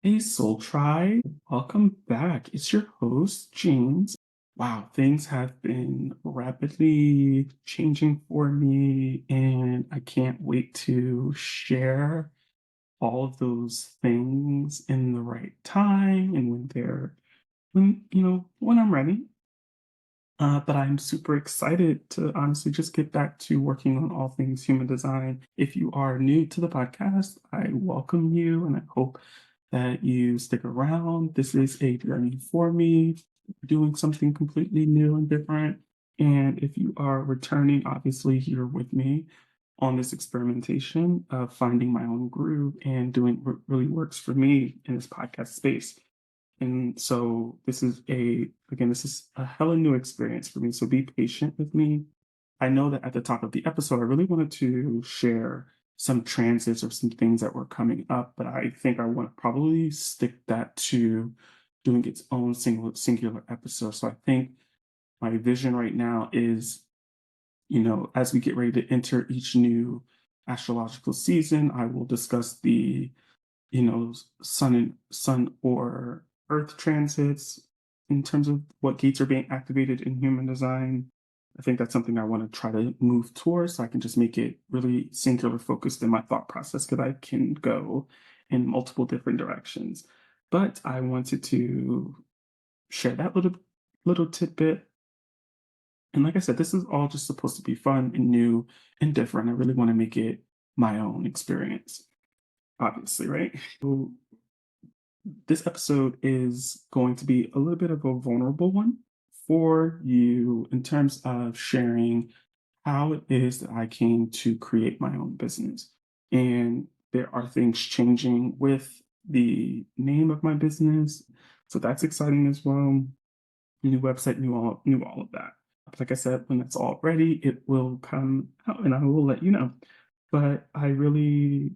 Hey, Soul Tribe, welcome back. It's your host, James. Wow, things have been rapidly changing for me, and I can't wait to share all of those things in the right time and when I'm ready. But I'm super excited to honestly just get back to working on all things human design. If you are new to the podcast, I welcome you and I hope that you stick around. This is a journey for me, doing something completely new and different. And if you are returning, obviously, here with me on this experimentation of finding my own groove and doing what really works for me in this podcast space. And so this is a hella new experience for me. So be patient with me. I know that at the top of the episode, I really wanted to share some transits or some things that were coming up, but I think I want to probably stick that to doing its own singular episode. So I think my vision right now is, as we get ready to enter each new astrological season, I will discuss the sun or earth transits in terms of what gates are being activated in human design. I think that's something I want to try to move towards so I can just make it really singular focused in my thought process because I can go in multiple different directions. But I wanted to share that little tidbit. And like I said, this is all just supposed to be fun and new and different. I really want to make it my own experience, obviously, right? So this episode is going to be a little bit of a vulnerable one for you in terms of sharing how it is that I came to create my own business. And there are things changing with the name of my business. So that's exciting as well. New website, new all of that. Like I said, when that's all ready, it will come out and I will let you know. But I really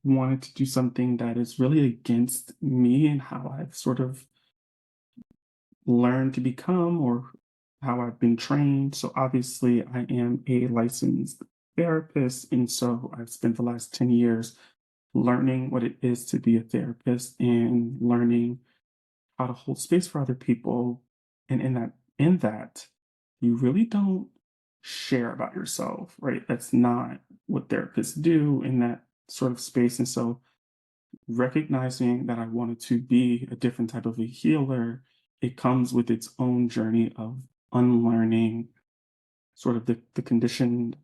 wanted to do something that is really against me and how I've sort of learned to become or how I've been trained. So obviously I am a licensed therapist. And so I've spent the last 10 years learning what it is to be a therapist and learning how to hold space for other people. And in that, you really don't share about yourself, right? That's not what therapists do in that sort of space. And so recognizing that I wanted to be a different type of a healer, it comes with its own journey of unlearning sort of the conditioned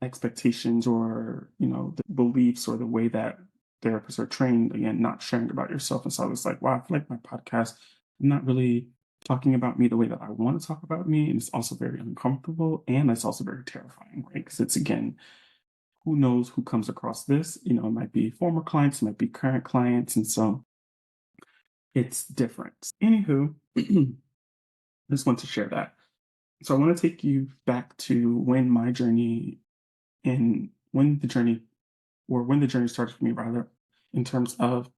expectations or, the beliefs or the way that therapists are trained, again, not sharing about yourself. And so I was like, wow, I feel like my podcast, I'm not really talking about me the way that I want to talk about me. And it's also very uncomfortable and it's also very terrifying, right? Because it's again, who knows who comes across this? It might be former clients, it might be current clients. And so it's different. Anywho, I just want to share that. So I want to take you back to when the journey started for me, rather, in terms of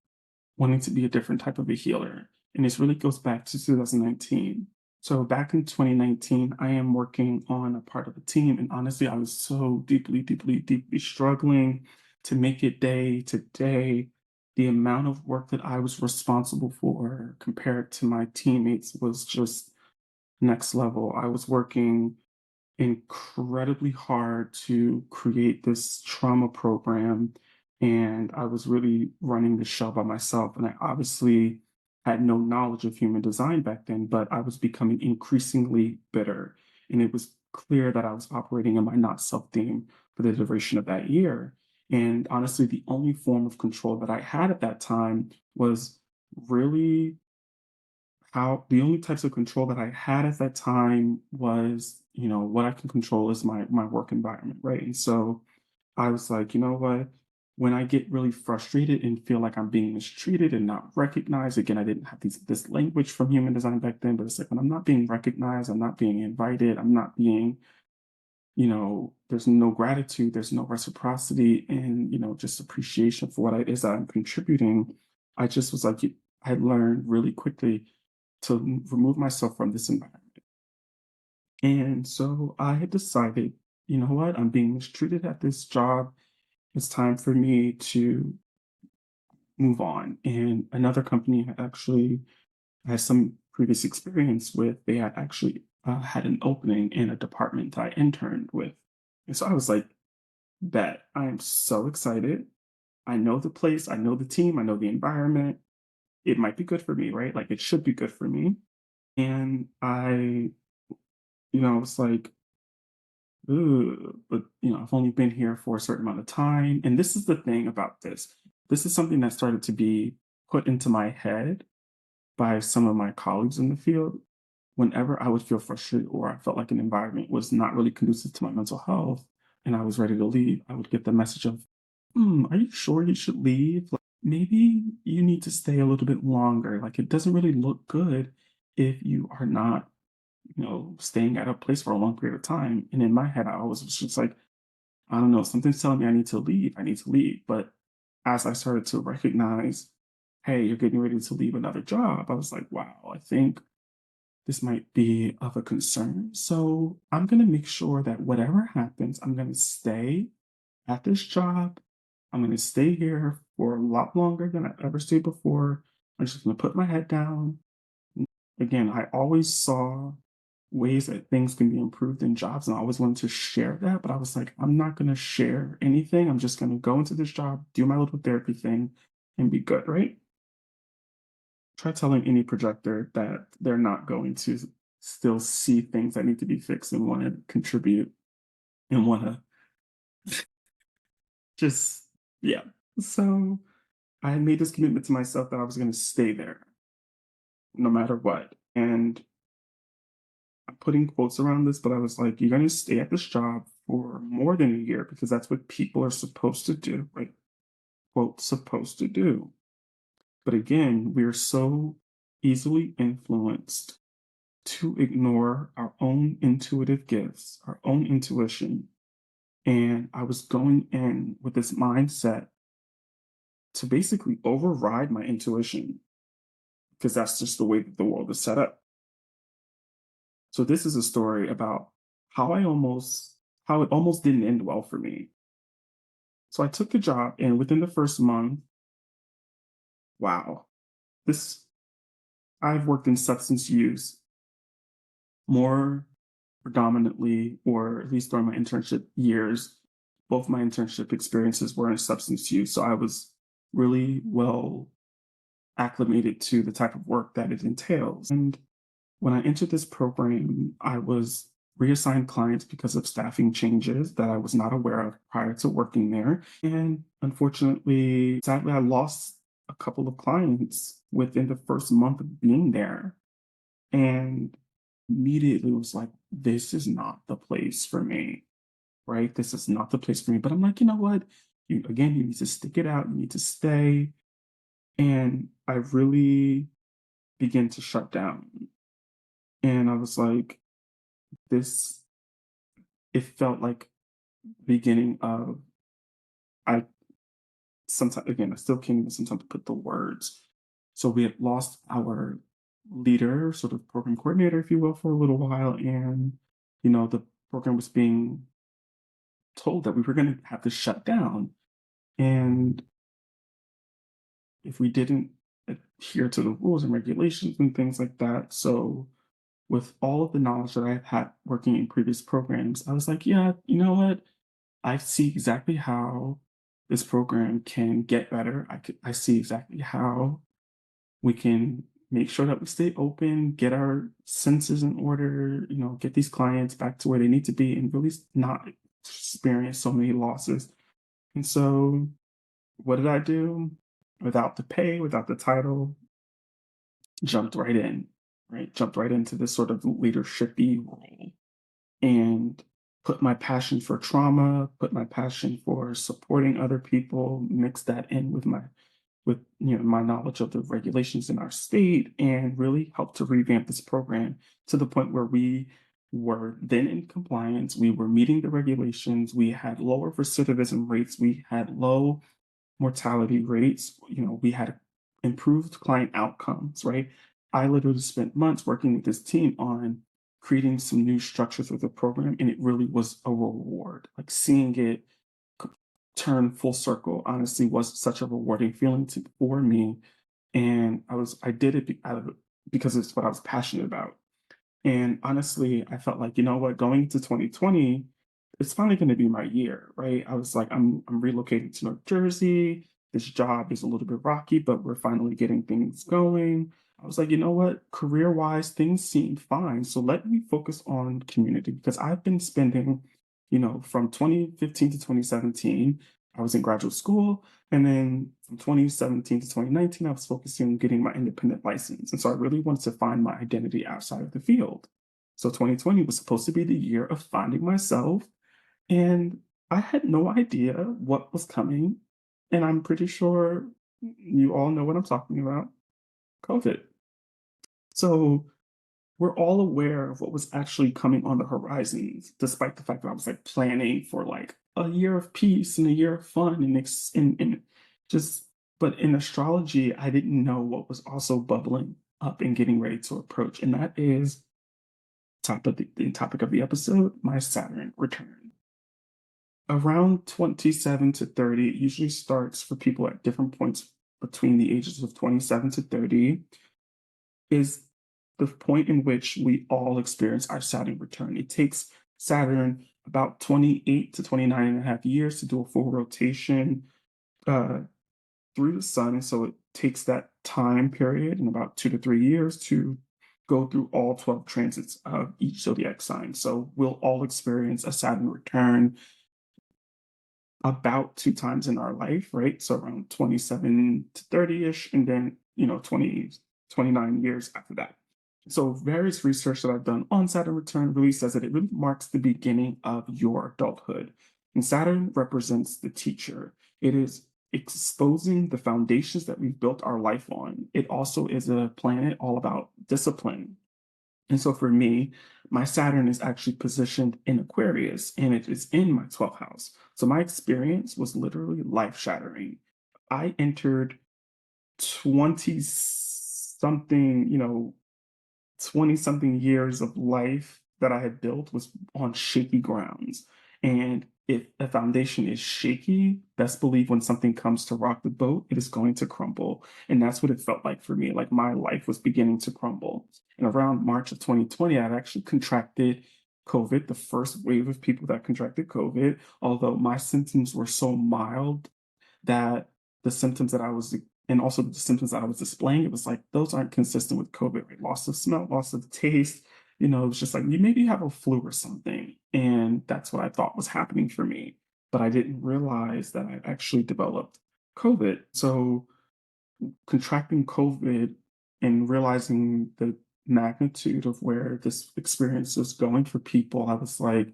wanting to be a different type of a healer. And this really goes back to 2019. So back in 2019, I am working on a part of a team. And honestly, I was so deeply, deeply, deeply struggling to make it day to day. The amount of work that I was responsible for compared to my teammates was just next level. I was working incredibly hard to create this trauma program, and I was really running the show by myself. And I obviously had no knowledge of human design back then, but I was becoming increasingly bitter. And it was clear that I was operating in my not self theme for the duration of that year. And honestly, the only form of control that I had at that time was really how the only types of control that I had at that time was, what I can control is my work environment, right? And so I was like, you know what? When I get really frustrated and feel like I'm being mistreated and not recognized, again, I didn't have this language from human design back then, but it's like when I'm not being recognized, I'm not being invited, I'm not being, there's no gratitude, there's no reciprocity, and just appreciation for what it is that I'm contributing. I just was like, I learned really quickly to remove myself from this environment. And so I had decided, you know what, I'm being mistreated at this job. It's time for me to move on. And another company had actually had some previous experience with, they had actually had an opening in a department I interned with. And so I was like, bet, I am so excited. I know the place, I know the team, I know the environment. It might be good for me, right? Like it should be good for me. And I was like, ooh, but I've only been here for a certain amount of time. And this is the thing about this. This is something that started to be put into my head by some of my colleagues in the field. Whenever I would feel frustrated or I felt like an environment was not really conducive to my mental health and I was ready to leave, I would get the message of, are you sure you should leave? Like, maybe you need to stay a little bit longer. Like, it doesn't really look good if you are not, staying at a place for a long period of time. And in my head, I always was just like, I don't know, something's telling me I need to leave. I need to leave. But as I started to recognize, hey, you're getting ready to leave another job, I was like, wow, I think this might be of a concern. So I'm going to make sure that whatever happens, I'm going to stay at this job. I'm going to stay here for a lot longer than I've ever stayed before. I'm just going to put my head down. Again, I always saw ways that things can be improved in jobs, and I always wanted to share that. But I was like, I'm not going to share anything. I'm just going to go into this job, do my little therapy thing, and be good, right? Try telling any projector that they're not going to still see things that need to be fixed and want to contribute and want to just, yeah. So I made this commitment to myself that I was going to stay there no matter what. And I'm putting quotes around this, but I was like, you're going to stay at this job for more than a year because that's what people are supposed to do, right? Quote, supposed to do. But again, we're so easily influenced to ignore our own intuitive gifts, our own intuition. And I was going in with this mindset to basically override my intuition because that's just the way that the world is set up. So this is a story about how it almost didn't end well for me. So I took the job and within the first month, wow, this I've worked in substance use more predominantly, or at least during my internship years, both my internship experiences were in substance use. So I was really well acclimated to the type of work that it entails. And when I entered this program, I was reassigned clients because of staffing changes that I was not aware of prior to working there. And unfortunately, sadly, I lost a couple of clients within the first month of being there. And immediately was like, this is not the place for me, right? This is not the place for me. But I'm like, you know what? You need to stick it out. You need to stay. And I really began to shut down. And I was like, this, it felt like beginning of, I sometimes, again, I still can't even sometimes put the words. So we had lost our leader, sort of program coordinator, if you will, for a little while. And, the program was being told that we were going to have to shut down. And if we didn't adhere to the rules and regulations and things like that. So, with all of the knowledge that I've had working in previous programs, I was like, yeah, you know what? I see exactly how this program can get better. I see exactly how we can make sure that we stay open, get our senses in order, get these clients back to where they need to be and really not experience so many losses. And so what did I do? Without the pay, without the title, jumped right in, right? Jumped right into this sort of leadershipy role and put my passion for trauma, put my passion for supporting other people, mix that in with my knowledge of the regulations in our state and really helped to revamp this program to the point where we were then in compliance, we were meeting the regulations, we had lower recidivism rates, we had low mortality rates, we had improved client outcomes, right? I literally spent months working with this team on creating some new structures with the program, and it really was a reward. Like seeing it turn full circle honestly was such a rewarding feeling for me. And I did it because it's what I was passionate about. And honestly, I felt like, you know what, going into 2020, it's finally going to be my year, right? I was like, I'm relocating to North Jersey. This job is a little bit rocky, but we're finally getting things going. I was like, you know what, career wise, things seem fine. So let me focus on community because I've been spending, from 2015 to 2017, I was in graduate school. And then from 2017 to 2019, I was focusing on getting my independent license. And so I really wanted to find my identity outside of the field. So 2020 was supposed to be the year of finding myself. And I had no idea what was coming. And I'm pretty sure you all know what I'm talking about: COVID. So we're all aware of what was actually coming on the horizons, despite the fact that I was like planning for like a year of peace and a year of fun and just, but in astrology, I didn't know what was also bubbling up and getting ready to approach. And that is the topic of the episode, my Saturn return. Around 27 to 30, it usually starts for people at different points between the ages of 27 to 30, is the point in which we all experience our Saturn return. It takes Saturn about 28 to 29 and a half years to do a full rotation uh, through the sun. And so it takes that time period in about 2 to 3 years to go through all 12 transits of each zodiac sign. So we'll all experience a Saturn return about two times in our life, right? So around 27 to 30-ish, and then, 20, 29 years after that. So various research that I've done on Saturn return really says that it really marks the beginning of your adulthood. And Saturn represents the teacher. It is exposing the foundations that we've built our life on. It also is a planet all about discipline. And so for me, my Saturn is actually positioned in Aquarius and it is in my 12th house. So my experience was literally life shattering. I entered 20 something, 20 something years of life that I had built was on shaky grounds. And if a foundation is shaky, best believe when something comes to rock the boat, it is going to crumble. And that's what it felt like for me. Like my life was beginning to crumble. And around March of 2020, I'd actually contracted COVID, the first wave of people that contracted COVID, although my symptoms were so mild that the symptoms that I was and also the symptoms that I was displaying, it was like those aren't consistent with COVID, right? Loss of smell, loss of taste. It's just like you maybe have a flu or something. And that's what I thought was happening for me. But I didn't realize that I actually developed COVID. So contracting COVID and realizing the magnitude of where this experience is going for people, I was like,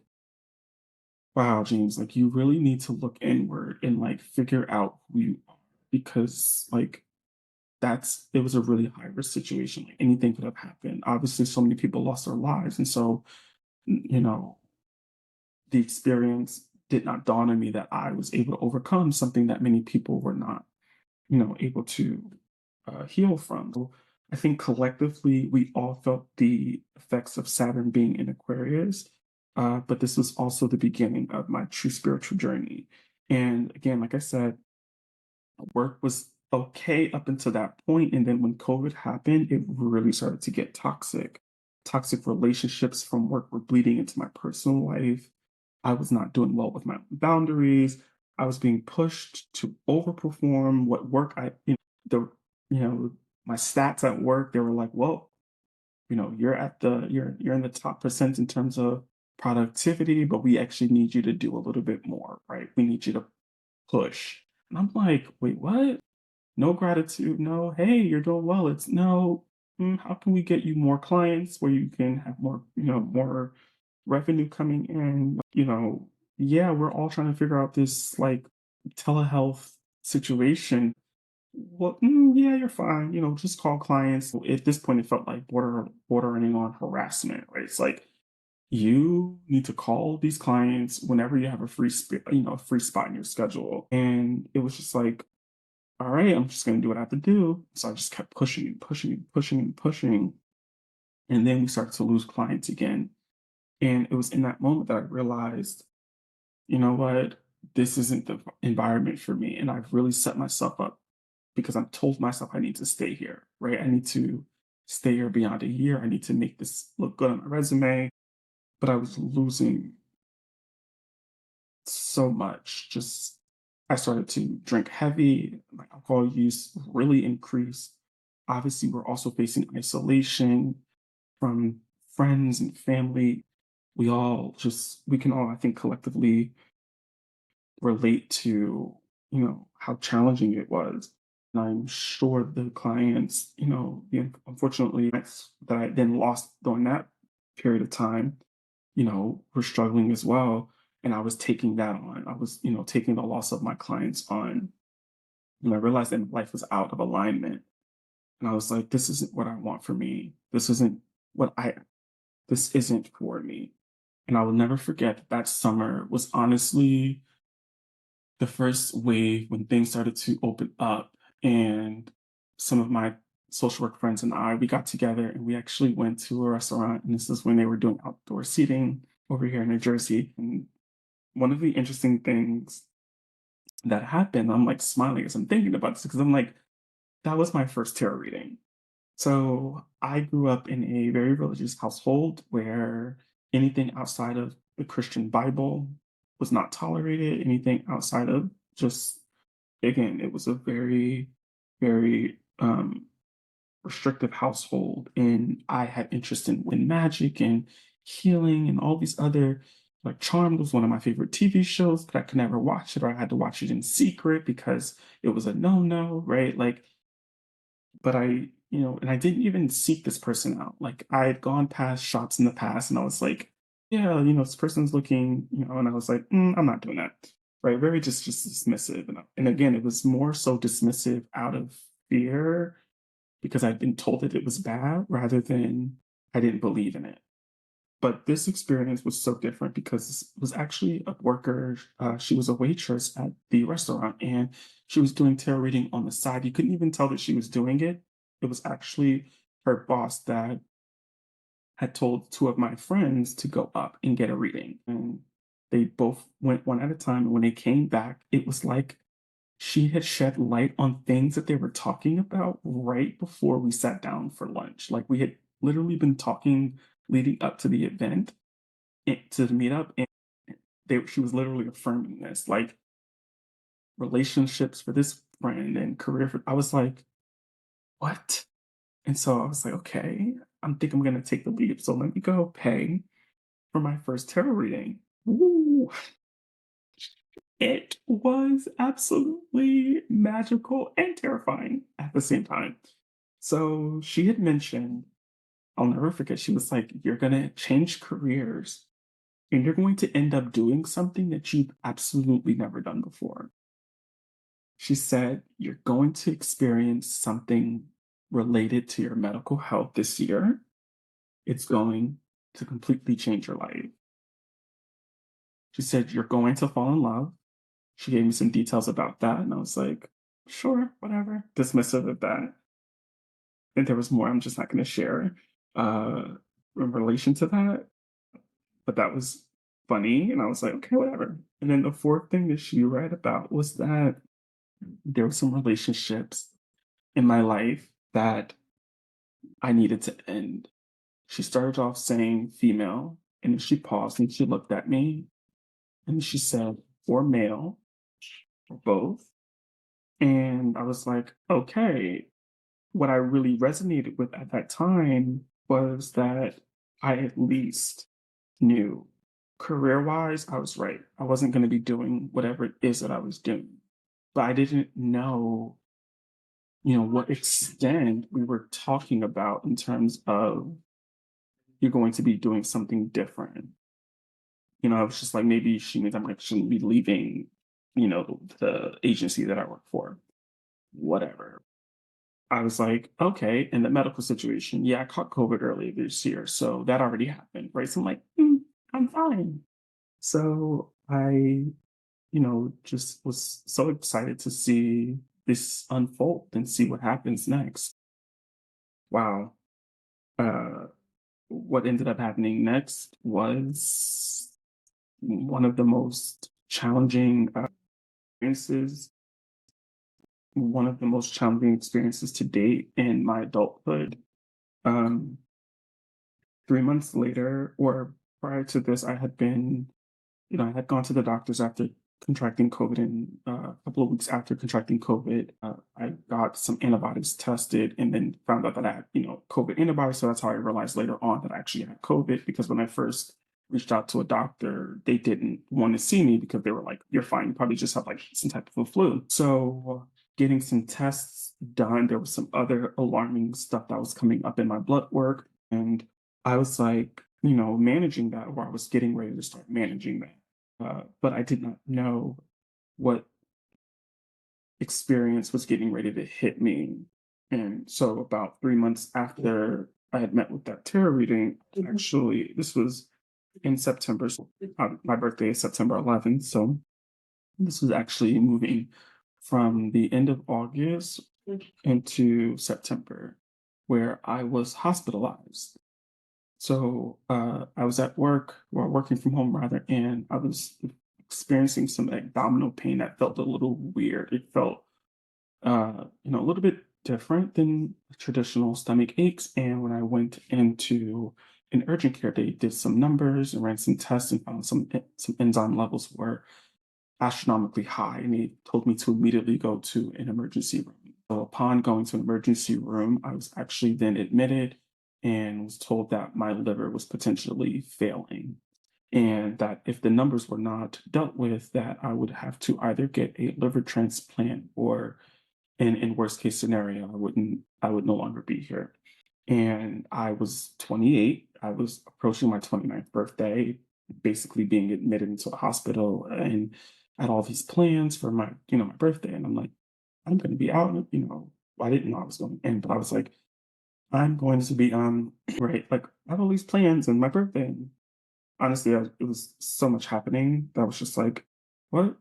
wow, James, like you really need to look inward and like figure out who you are because like it was a really high risk situation. Like anything could have happened. Obviously, so many people lost their lives. And so, the experience did not dawn on me that I was able to overcome something that many people were not, able to heal from. So I think collectively we all felt the effects of Saturn being in Aquarius, but this was also the beginning of my true spiritual journey. And again, like I said, work was okay up until that point, and then when COVID happened, it really started to get toxic. Toxic relationships from work were bleeding into my personal life. I was not doing well with my boundaries. I was being pushed to overperform what work the, you know, my stats at work, they were like, "Whoa, you're in the top percent in terms of productivity, but we actually need you to do a little bit more, right? We need you to push." And I'm like, "Wait, what? No gratitude, no, hey, you're doing well." It's no, how can we get you more clients where you can have more, more revenue coming in? Yeah, we're all trying to figure out this like telehealth situation. Well, yeah, you're fine. Just call clients. At this point, it felt like bordering on harassment, right? It's like you need to call these clients whenever you have a a free spot in your schedule. And it was just like, all right, I'm just going to do what I have to do. So I just kept pushing and pushing and pushing and pushing. And then we started to lose clients again. And it was in that moment that I realized, you know what? this isn't the environment for me. And I've really set myself up because I've told myself I need to stay here, right? I need to stay here beyond a year. I need to make this look good on my resume. But I was losing so much. Just I started to drink heavy, my alcohol use really increased. Obviously, we're also facing isolation from friends and family. We can all, I think, collectively relate to, how challenging it was. And I'm sure the clients, unfortunately, that I then lost during that period of time, were struggling as well. And I was taking that on. I was, taking the loss of my clients on. And I realized that my life was out of alignment. And I was like, this isn't what I want for me. What I, this isn't for me. And I will never forget that that summer was honestly the first wave when things started to open up. And some of my social work friends and I, we got together and we actually went to a restaurant. And this is when they were doing outdoor seating over here in New Jersey. And one of the interesting things that happened, I'm like smiling as I'm thinking about this because I'm like, that was my first tarot reading. So I grew up in a very religious household where anything outside of the Christian Bible was not tolerated. Anything outside of just, again, it was a very, very restrictive household. And I had interest in magic and healing and all these other, like Charmed was one of my favorite TV shows, but I could never watch it or I had to watch it in secret because it was a no-no, right? Like, but and I didn't even seek this person out. Like I had gone past shops in the past and I was like, yeah, this person's looking, and I was like, I'm not doing that. Right. Very just dismissive. And again, it was more so dismissive out of fear because I'd been told that it was bad rather than I didn't believe in it. But this experience was so different because this was actually a worker. She was a waitress at the restaurant and she was doing tarot reading on the side. You couldn't even tell that she was doing it. It was actually her boss that had told two of my friends to go up and get a reading. And they both went one at a time. And when they came back, it was like she had shed light on things that they were talking about right before we sat down for lunch. Like we had literally been talking leading up to the event, to the meetup, and she was literally affirming this, like relationships for this friend and career for. I was like, what? And so I was like, okay, I'm gonna take the leap. So let me go pay for my first tarot reading. Ooh, it was absolutely magical and terrifying at the same time. So she had mentioned, I'll never forget, she was like, you're gonna change careers and you're going to end up doing something that you've absolutely never done before. She said, you're going to experience something related to your medical health this year. It's going to completely change your life. She said, you're going to fall in love. She gave me some details about that. And I was like, sure, whatever, dismissive of that. And there was more I'm just not going to share uh, in relation to that. But that was funny. And I was like, okay, whatever. And then the fourth thing that she read about was that there were some relationships in my life that I needed to end. She started off saying female, and then she paused and she looked at me and she said, or male, or both. And I was like, okay. What I really resonated with at that time was that I at least knew career wise, I was right. I wasn't going to be doing whatever it is that I was doing. But I didn't know, what extent we were talking about in terms of you're going to be doing something different. I was just like, maybe she means I shouldn't be leaving, the agency that I work for. Whatever. I was like, okay, in the medical situation, yeah, I caught COVID earlier this year. So that already happened, right? So I'm like, I'm fine. So I, just was so excited to see this unfold and see what happens next. Wow. Uh, what ended up happening next was one of the most challenging experiences, one of the most challenging experiences to date in my adulthood. Um, 3 months later, or prior to this, I had gone to the doctors after contracting COVID, and a couple of weeks after contracting COVID, I got some antibodies tested and then found out that I had, COVID antibodies. So that's how I realized later on that I actually had COVID, because when I first reached out to a doctor, they didn't want to see me because they were like, "You're fine. You probably just have like some type of a flu." So getting some tests done, there was some other alarming stuff that was coming up in my blood work. And I was like, managing that, or I was getting ready to start managing that, but I did not know what experience was getting ready to hit me. And so, about 3 months after I had met with that tarot reading, actually, this was in September. So, my birthday is September 11th. So, this was actually moving from the end of August into September, where I was hospitalized. So I was at work, or working from home rather, and I was experiencing some abdominal pain that felt a little weird. It felt, a little bit different than traditional stomach aches. And when I went into an urgent care, they did some numbers and ran some tests and found some enzyme levels were astronomically high, and they told me to immediately go to an emergency room. So upon going to an emergency room, I was actually then admitted and was told that my liver was potentially failing, and that if the numbers were not dealt with, that I would have to either get a liver transplant, or in worst case scenario, I would no longer be here. And I was 28. I was approaching my 29th birthday, basically being admitted into a hospital, and I had all these plans for my birthday. And I'm like, I'm going to be out, I didn't know I was going in, but I was like, I'm going to be, right. Like, I have all these plans and my birthday. And honestly, it was so much happening that I was just like, what?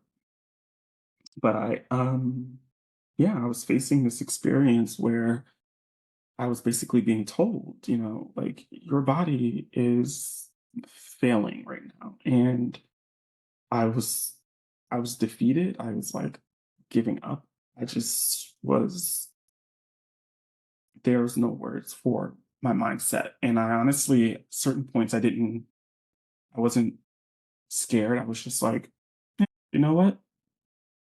But yeah, I was facing this experience where I was basically being told, like, your body is failing right now. And I was I was defeated. I was like giving up. I just was There was no words for my mindset. And I honestly, at certain points, I wasn't scared. I was just like, you know what?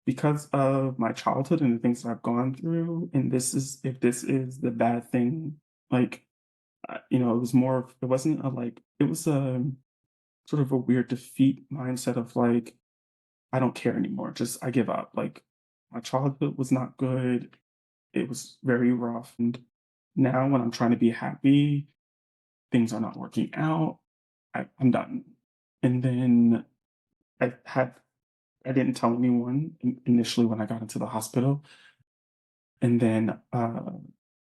Because of my childhood and the things that I've gone through, and if this is the bad thing, like, it wasn't a like, it was a sort of a weird defeat mindset of like, I don't care anymore. Just, I give up. Like, my childhood was not good. It was very rough. And now when I'm trying to be happy, things are not working out. I'm done. And then I had, I didn't tell anyone initially when I got into the hospital. And then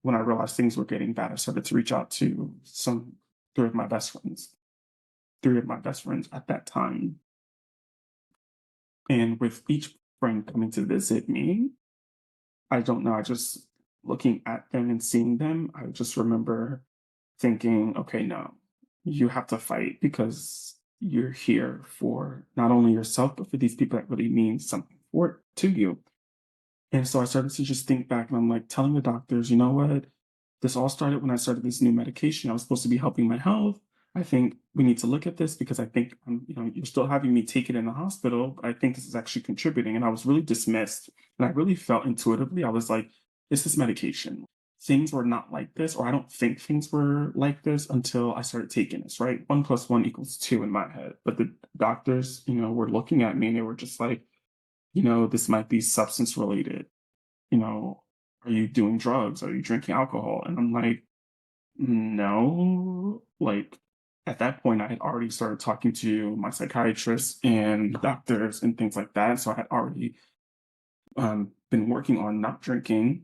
when I realized things were getting bad, I started to reach out to three of my best friends, three of my best friends at that time. And with each friend coming to visit me, I don't know, I just, looking at them and seeing them, I just remember thinking, okay, no, you have to fight, because you're here for not only yourself, but for these people that really mean something to you. And so I started to just think back, and I'm like telling the doctors, you know what? This all started when I started this new medication. I was supposed to be helping my health. I think we need to look at this, because I think, you're still having me take it in the hospital, but I think this is actually contributing. And I was really dismissed. And I really felt intuitively, I was like, it's this medication. Things were not like this, or I don't think things were like this until I started taking this, right? One plus one equals two in my head. But the doctors, were looking at me and they were just like, this might be substance related. you know, are you doing drugs? Are you drinking alcohol? And I'm like, no. Like, at that point, I had already started talking to my psychiatrist and doctors and things like that. So I had already been working on not drinking,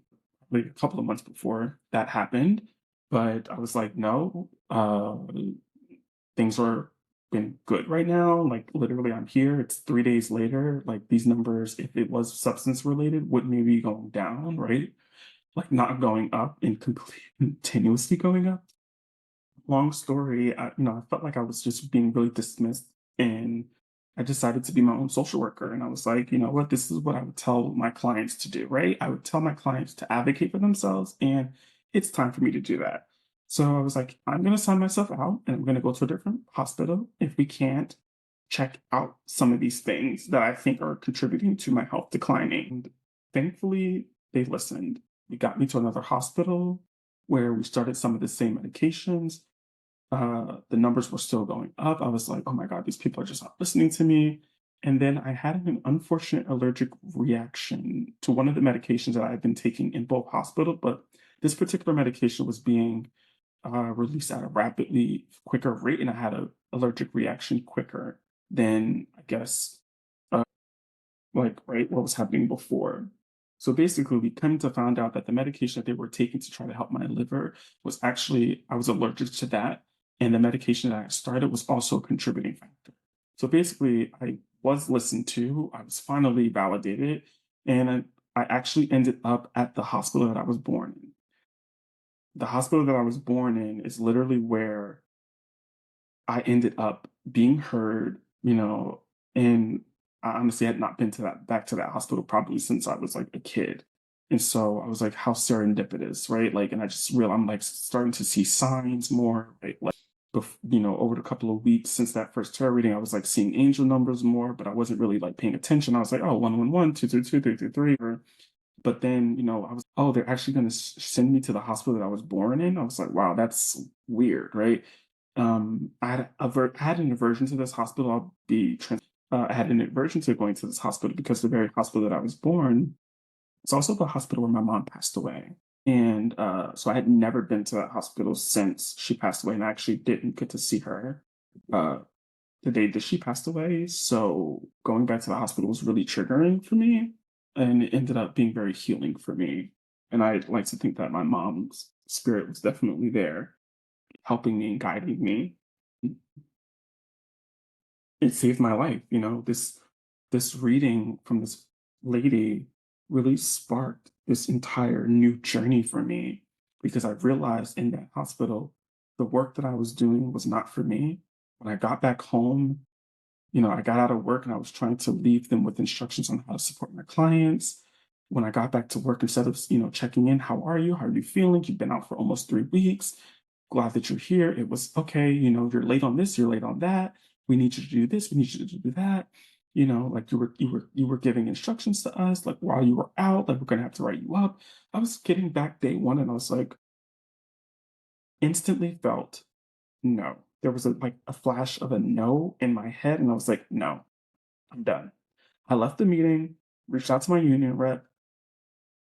like, a couple of months before that happened. But I was like, no, things are been good right now. Like, literally, I'm here. It's 3 days later. Like, these numbers, if it was substance related, wouldn't maybe be going down, right? Like, not going up and continuously going up. Long story, I felt like I was just being really dismissed, and I decided to be my own social worker. And I was like, you know what? This is what I would tell my clients to do, right? I would tell my clients to advocate for themselves, and it's time for me to do that. So I was like, I'm going to sign myself out and I'm going to go to a different hospital if we can't check out some of these things that I think are contributing to my health declining. And thankfully, they listened. They got me to another hospital where we started some of the same medications. The numbers were still going up. I was like, oh my God, these people are just not listening to me. And then I had an unfortunate allergic reaction to one of the medications that I had been taking in both hospital, but this particular medication was being released at a rapidly quicker rate, and I had an allergic reaction quicker than I guess like, right, what was happening before. So basically, we come to find out that the medication that they were taking to try to help my liver was actually, I was allergic to that. And the medication that I started was also a contributing factor. So basically, I was listened to, I was finally validated, and I actually ended up at the hospital that I was born in. The hospital that I was born in is literally where I ended up being heard, and I honestly had not been to that back to that hospital probably since I was like a kid. And so I was like, how serendipitous, right? Like, and I just realized I'm like starting to see signs more, right? Like, over the couple of weeks since that first tarot reading, I was like seeing angel numbers more, but I wasn't really like paying attention. I was like, oh, 111, 222, 333. But then, I was, oh, they're actually going to send me to the hospital that I was born in. I was like, wow, that's weird, right? I had an aversion to this hospital. I had an aversion to going to this hospital because the very hospital that I was born, it's also the hospital where my mom passed away. And so I had never been to that hospital since she passed away, and I actually didn't get to see her uh, the day that she passed away. So going back to the hospital was really triggering for me, and it ended up being very healing for me. And I like to think that my mom's spirit was definitely there, helping me and guiding me. It saved my life. This reading from this lady really sparked this entire new journey for me because I realized in that hospital the work that I was doing was not for me. When I got back home, I got out of work and I was trying to leave them with instructions on how to support my clients. When I got back to work, instead of, checking in, how are you? How are you feeling? You've been out for almost 3 weeks. Glad that you're here. It was okay. You're late on this, you're late on that. We need you to do this. We need you to do that. Like you were giving instructions to us, like while you were out, like we're gonna have to write you up. I was getting back day one and I was like, instantly felt no. There was like a flash of a no in my head, and I was like, no, I'm done. I left the meeting, reached out to my union rep.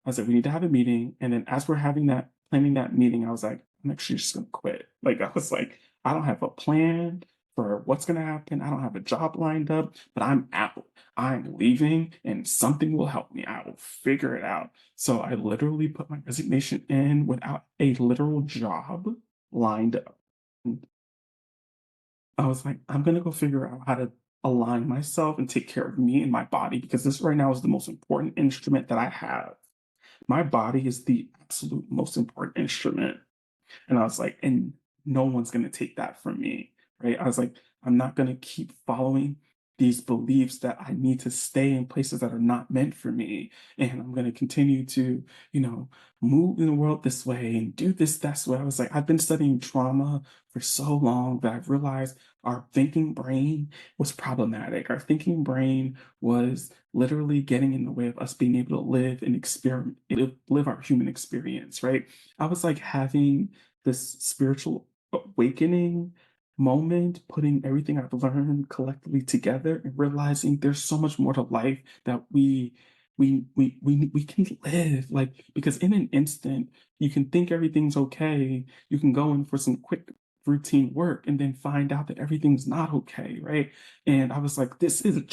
I said, we need to have a meeting. And then as we're planning that meeting, I was like, I'm actually just gonna quit. Like I was like, I don't have a plan for what's gonna happen. I don't have a job lined up, but I'm out. I'm leaving and something will help me. I will figure it out. So I literally put my resignation in without a literal job lined up. I was like, I'm gonna go figure out how to align myself and take care of me and my body because this right now is the most important instrument that I have. My body is the absolute most important instrument. And I was like, and no one's going to take that from me. Right. I was like, I'm not going to keep following these beliefs that I need to stay in places that are not meant for me. And I'm going to continue to, move in the world this way and do this way. I was like, I've been studying trauma for so long that I've realized our thinking brain was problematic. Our thinking brain was literally getting in the way of us being able to live and experiment, live our human experience, right? I was like having this spiritual awakening moment, putting everything I've learned collectively together and realizing there's so much more to life that we can live like because in an instant you can think everything's okay, you can go in for some quick routine work and then find out that everything's not okay, right? And I was like, this is a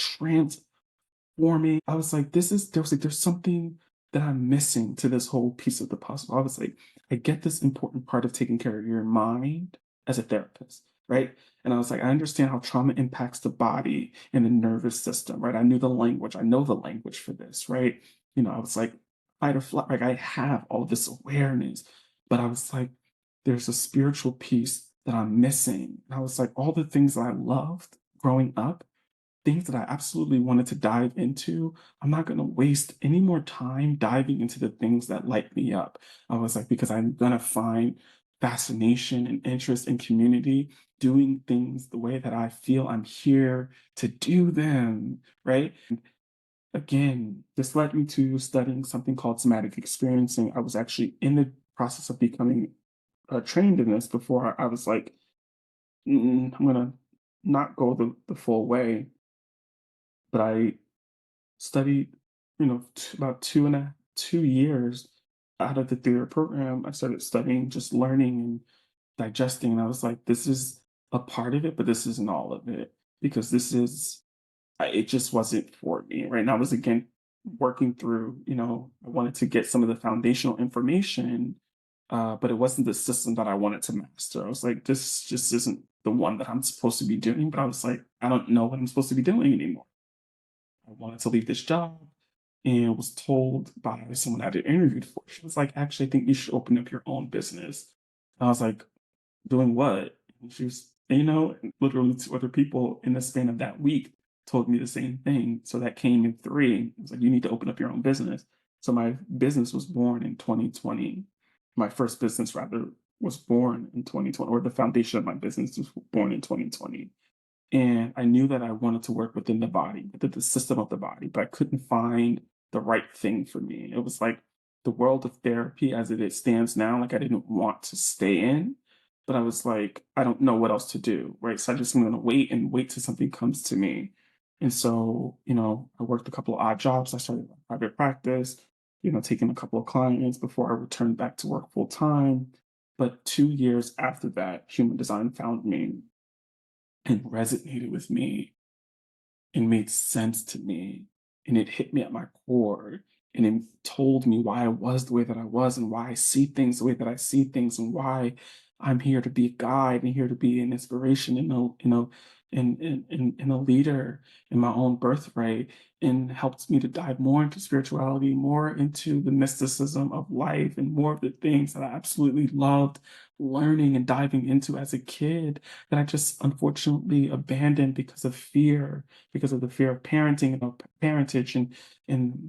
I was like, there's something that I'm missing to this whole piece of the puzzle. I was like, I get this important part of taking care of your mind as a therapist, right? And I was like, I understand how trauma impacts the body and the nervous system, right? I knew the language. I know the language for this, right? I was like, fight or flight, like I have all this awareness, but I was like, there's a spiritual piece that I'm missing. And I was like, all the things that I loved growing up things that I absolutely wanted to dive into, I'm not going to waste any more time diving into the things that light me up. I was like, because I'm going to find fascination and interest in community, doing things the way that I feel I'm here to do them, right? Again, this led me to studying something called somatic experiencing. I was actually in the process of becoming trained in this before I was like, I'm gonna not go the full way. But I studied, about 2 years out of the theater program. I started studying, just learning and digesting, and I was like, this is a part of it, but this isn't all of it because it just wasn't for me. Right now, I was again working through, I wanted to get some of the foundational information, but it wasn't the system that I wanted to master. I was like, this just isn't the one that I'm supposed to be doing. But I was like, I don't know what I'm supposed to be doing anymore. I wanted to leave this job and was told by someone I did interviewed for. She was like, actually, I think you should open up your own business. I was like, doing what? And she was, and literally two other people in the span of that week told me the same thing. So that came in three. It was like, you need to open up your own business. So my business was born in 2020. My first business, rather, was born in 2020, or the foundation of my business was born in 2020. And I knew that I wanted to work within the body, within the system of the body, but I couldn't find the right thing for me. It was like the world of therapy as it stands now, like I didn't want to stay in, but I was like, I don't know what else to do, right? So I just am going to wait and wait till something comes to me. And so, I worked a couple of odd jobs. I started my private practice, taking a couple of clients before I returned back to work full time. But 2 years after that, human design found me and resonated with me and made sense to me. And it hit me at my core. And it told me why I was the way that I was and why I see things the way that I see things and why I'm here to be a guide and here to be an inspiration and and a leader in my own birthright, and helped me to dive more into spirituality, more into the mysticism of life, and more of the things that I absolutely loved learning and diving into as a kid that I just unfortunately abandoned because of the fear of parenting and of parentage, and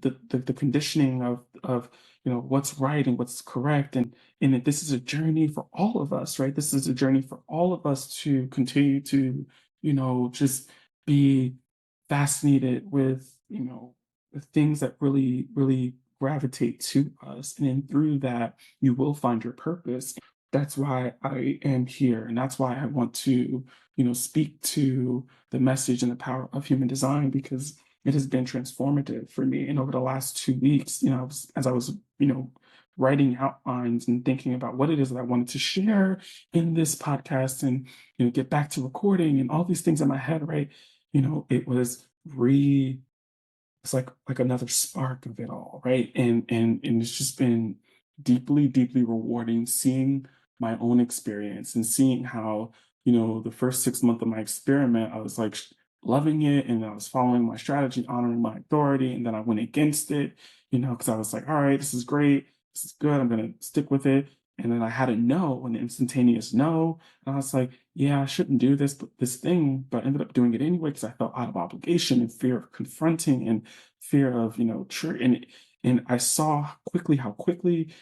the conditioning of what's right and what's correct, and that this is a journey for all of us, right? This is a journey for all of us to continue to just be fascinated with the things that really gravitate to us, and then through that you will find your purpose. That's why I am here, and that's why I want to speak to the message and the power of human design, because it has been transformative for me. And over the last 2 weeks, as I was, writing outlines and thinking about what it is that I wanted to share in this podcast, and, get back to recording and all these things in my head, right? It was it's like another spark of it all, right? And it's just been deeply rewarding seeing my own experience and seeing how, the first 6 months of my experiment, I was like loving it, and I was following my strategy, honoring my authority, and then I went against it, because I was like, all right, this is great, this is good, I'm gonna stick with it. And then I had a no, an instantaneous no. And I was like, yeah, I shouldn't do this thing, but I ended up doing it anyway because I felt out of obligation and fear of confronting and fear of and I saw quickly how quickly,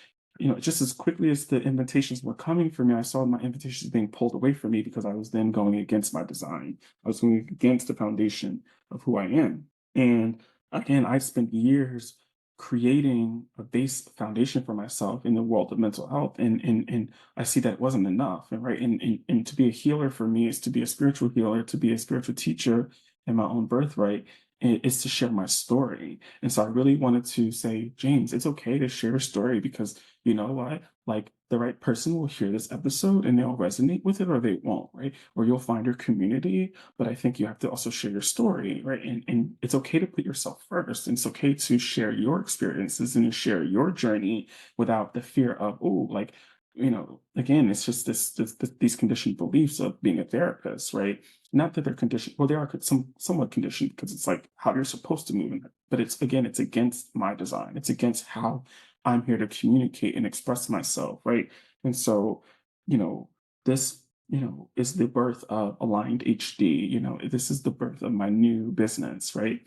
just as quickly as the invitations were coming for me, I saw my invitations being pulled away from me because I was then going against my design. I was going against the foundation of who I am. And again, I spent years creating a base foundation for myself in the world of mental health, and I see that it wasn't enough. And right, and to be a healer for me is to be a spiritual healer, to be a spiritual teacher in my own birthright, is to share my story. And so I really wanted to say, James, it's okay to share a story, because you know what? Like, the right person will hear this episode and they'll resonate with it, or they won't, right? Or you'll find your community. But I think you have to also share your story, right? And it's okay to put yourself first. And it's okay to share your experiences and to share your journey without the fear of, oh, like, again, it's just these conditioned beliefs of being a therapist, right? Not that they're conditioned, well, they are somewhat conditioned because it's like how you're supposed to move in it. But it's against my design. It's against how I'm here to communicate and express myself, right? And so, you know, this is the birth of Aligned HD. This is the birth of my new business, right?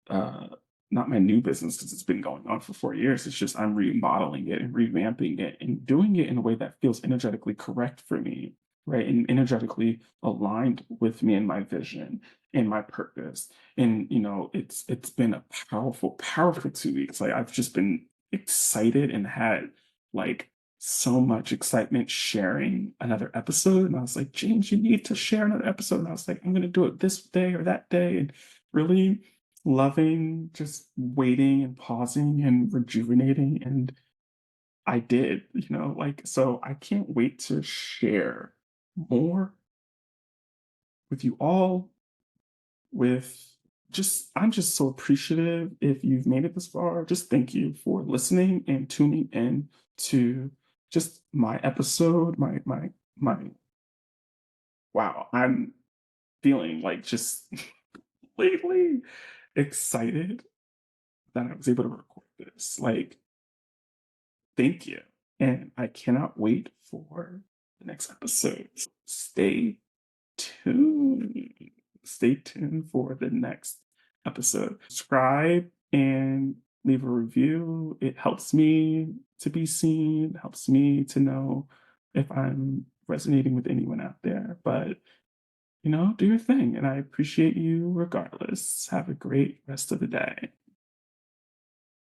uh, Not my new business because it's been going on for 4 years. It's just I'm remodeling it and revamping it and doing it in a way that feels energetically correct for me, right? And energetically aligned with me and my vision and my purpose. And it's been a powerful, powerful 2 weeks. Like I've just been excited and had like so much excitement sharing another episode. And I was like, James, you need to share another episode. And I was like, I'm gonna do it this day or that day. And really loving just waiting and pausing and rejuvenating. And I did, like, so I can't wait to share more with you all. With just, I'm just so appreciative if you've made it this far. Just thank you for listening and tuning in to just my episode. My, wow, I'm feeling like just lately excited that I was able to record this. Like, thank you. And I cannot wait for the next episode. Stay tuned. Stay tuned for the next episode. Subscribe and leave a review. It helps me to be seen, helps me to know if I'm resonating with anyone out there. But, do your thing. And I appreciate you regardless. Have a great rest of the day.